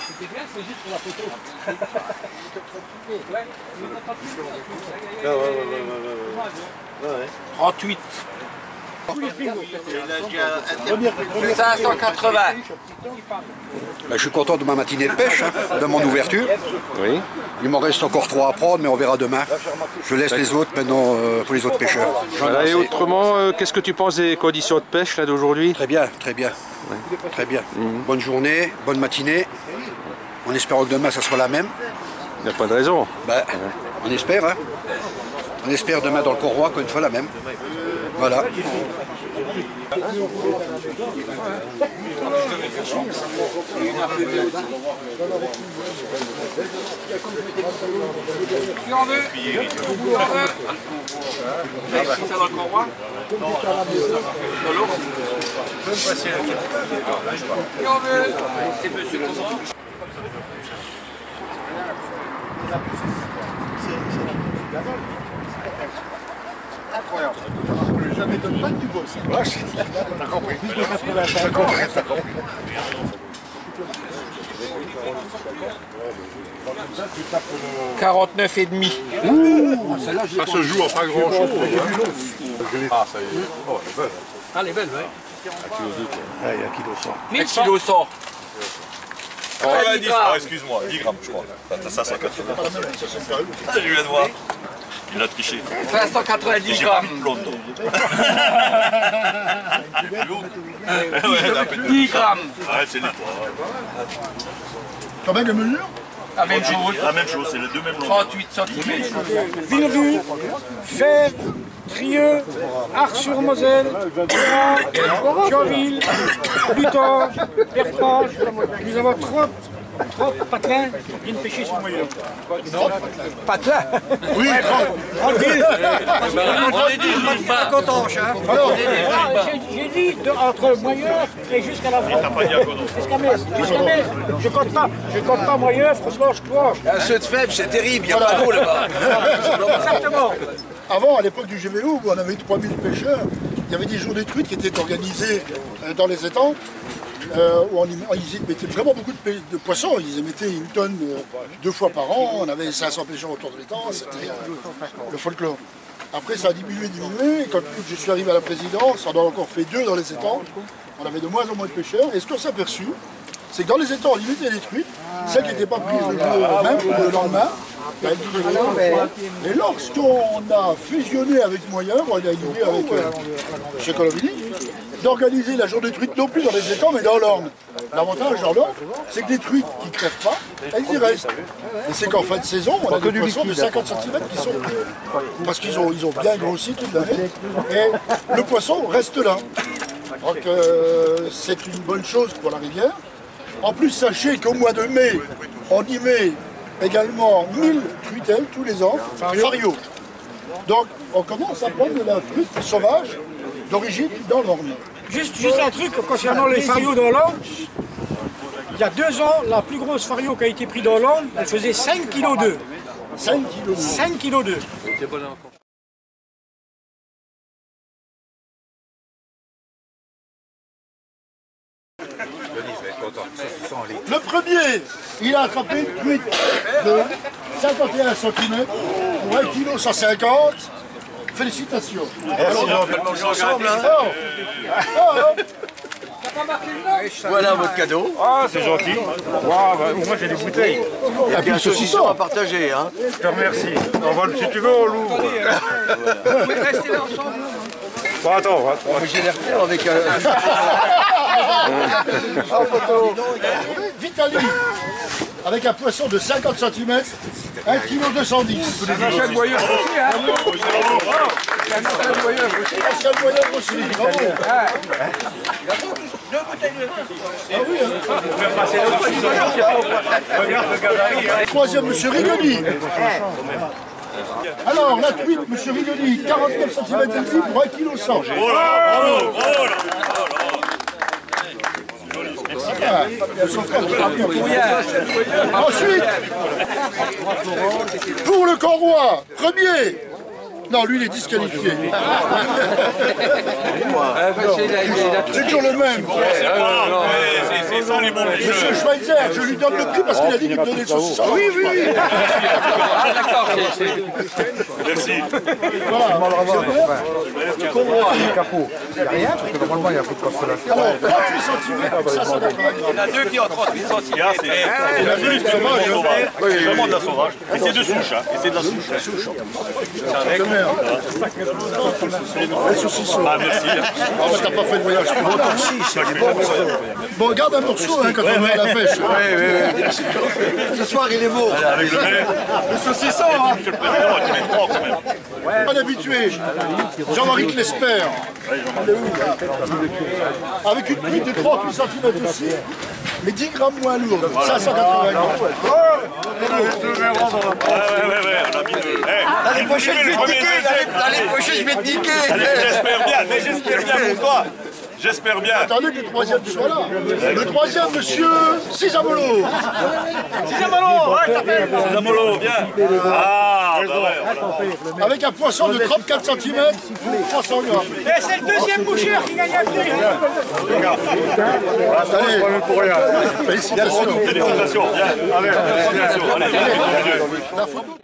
C'était bien, c'est juste pour la photo. Ouais. 38. 580. Je suis content de ma matinée de pêche, de mon ouverture. Oui. Il m'en reste encore 3 à prendre, mais on verra demain. Je laisse les autres maintenant pour les autres pêcheurs. Voilà, et autrement, qu'est-ce que tu penses des conditions de pêche là d'aujourd'hui? Très bien, très bien. Ouais. Très bien. Bonne journée, bonne matinée. En espérant que demain ça sera la même. Il n'y a pas de raison. On espère, hein. On espère demain dans le Corroy qu'une fois la même. Voilà. Qui en veut? Ça dans le Corroy? Dans l'eau? Qui en veut? C'est monsieur comment? Incroyable. Je ne m'étonne pas que tu bosses. T'as compris. T'as compris. $49,5. Ça se joue à pas grand chose. Ah, ça y est. Oh, elle est belle. Ah, elle est belle, ouais. 1,1 kg. 1000 kg 100. Oh, 10 excuse-moi, 10 grammes, je crois. T'as 580. Je viens de voir. Il a triché. 590 grammes. 10 grammes. Ouais, c'est net. Quand même les mesures? La même chose. La même chose, c'est les deux mêmes longueurs. 38 cm. Villerupt, Fèvres, Trieux, Ars-sur-Moselle, Thionville, Luton, Bertrange. Nous avons 30 patelins qui viennent pêcher sur Moyen. Patelins? Oui, 30 villes. On est pas content, alors, j'ai dit entre Moyeuf et jusqu'à la France. Jusqu'à Metz. Je compte pas Moyeuf, Rousselange, Cloche. Un ceux de Fèvres, c'est terrible, il n'y a pas d'eau là-bas. Exactement. Avant, à l'époque du GVO, où on avait 3000 pêcheurs, il y avait des journées de truites qui étaient organisées dans les étangs, où ils mettaient vraiment beaucoup de poissons. Ils émettaient une tonne 2 fois par an, on avait 500 pêcheurs autour de l'étang, c'était le folklore. Après, ça a diminué, et quand je suis arrivé à la présidence, on en a encore fait 2 dans les étangs, on avait de moins en moins de pêcheurs, et ce qu'on s'est aperçu, c'est que dans les étangs, on limitait les truites, celles qui n'étaient pas prises le jour même ou le lendemain. Et lorsqu'on a fusionné avec Moyen, on a eu l'idée avec M. Colombini, d'organiser la journée de truite non plus dans les étangs mais dans l'Orne. L'avantage dans l'Orne, c'est que les truites qui ne crèvent pas, elles y restent. Et c'est qu'en fin de saison, on a des poissons de 50 cm qui sont parce qu'ils ont bien grossi toute l'année. Et le poisson reste là. Donc c'est une bonne chose pour la rivière. En plus, sachez qu'au mois de mai, on y met également 1000 truitelles tous les ans, fario. Donc on commence à prendre de la truite sauvage d'origine dans l'Orne. Juste un truc concernant les farios dans l'Orne. Il y a 2 ans, la plus grosse fario qui a été prise dans l'Orne, elle faisait 5,2 kg. 5,2 kg. Le premier, il a attrapé une truite de 51 cm pour 1,150 kg. Félicitations. On peut manger ensemble, hein. Voilà votre cadeau. Ah, c'est gentil. Wow, moi j'ai des bouteilles. Et puis un saucisson à partager, hein. Je te remercie. Si tu veux, on l'ouvre. Vous pouvez rester là ensemble. Bon, attends. J'ai l'air fier avec En photo. Vitali, avec un poisson de 50 cm, 1,210 kg. C'est un ancien boyeur aussi, hein. C'est un ancien boyeur aussi. Ancien boyeur aussi, bravo. Troisième, monsieur Rigoni. Alors, la truite, monsieur Rigoni, 49 cm pour 1,1 kg. Bravo. Ensuite, pour le Corroy, premier, Non, lui, il est disqualifié. C'est toujours le même. C'est ça les bons Monsieur Schweitzer, je lui donne le prix parce qu'il a dit qu'il me donnait le saucisson. Oui, oui, oui. Merci. Il n'y a rien, parce que normalement, il n'y a plus de consolation. Alors, 38 cm, 580 grammes. Il y en a deux qui ont 38 cm. C'est vraiment de la sauvage. Et c'est de souche. Et c'est de la souche. Le saucisson. Ah, merci. Ah, bah, t'as pas fait de voyage plus longtemps. Bon, garde un morceau hein, quand on va à la pêche. Ce soir, il est beau. Avec le lait. Le saucisson, hein. Monsieur le Président, tu mets 3 quand même. Un habitué, Jean-Marie Clesper. Il est où, là? Avec une truite de 38 cm aussi, mais 10 grammes moins lourde, 580 grammes. Ouais, on a mis deux. L'année prochaine, je vais te niquer. L'année prochaine, je vais te niquer. J'espère bien, mais j'espère bien pour toi. J'espère bien. Attendez que le troisième soit là. Le troisième, monsieur Cisamolo. Zamolo, viens. Ah, bah ouais. Avec un poisson de 34 cm, 300 grammes. C'est le deuxième boucheur qui gagne un prix. Allez, Pour rien. félicitations. Félicitations, viens. Allez, félicitations. Allez, La photo.